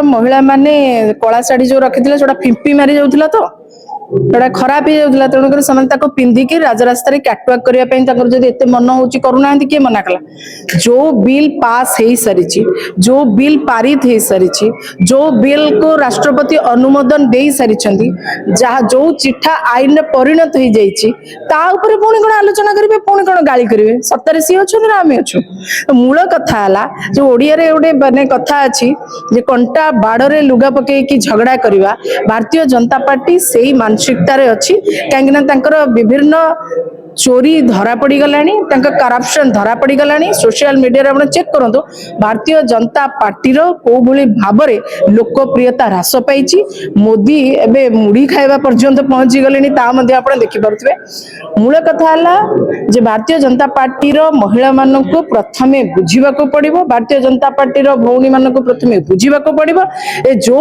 महिला माने कला शाढ़ी जो रखी फिंपी मारी जाऊला तो जोड़ा खराब हो जाता तेणुकर से पिंधिकी राजरास्तार कैटवाक करने एत मन हो करूना किए मना कला जो बिल पास हो सारी जो बिल पारित हो सारी जो बिल को राष्ट्रपति अनुमोदन दे सारी जहाँ जो चिठा आईन में परिणत हो जापर पुणी कौन आलोचना करेंगे पुणी कौन गाली करेंगे सत्तर सी अच्छे ना आम अच्छु मूल कथा है जो ओडिया गोटे मानने कथा अच्छी कंटा बाड़े लुगा पकईकी झगड़ा करवा भारतीय जनता पार्टी से ही मानसिकतार अच्छी कहीं विभिन्न चोरी धरा पड़ गला करप्शन धरा पड़ गला सोशल मीडिया आप चेक करूँ भारतीय जनता पार्टी कौ भली भाव लोकप्रियता ह्रास पाई मोदी एवं मुड़ी खाइबा पर्यंत पहुंची गले आप देखिपे मूल कथा है भारतीय जनता पार्टी महिला मान प्रथमे बुझा पड़ो भारतीय जनता पार्टी भौणी मान प्रथमे बुझा पड़ो जो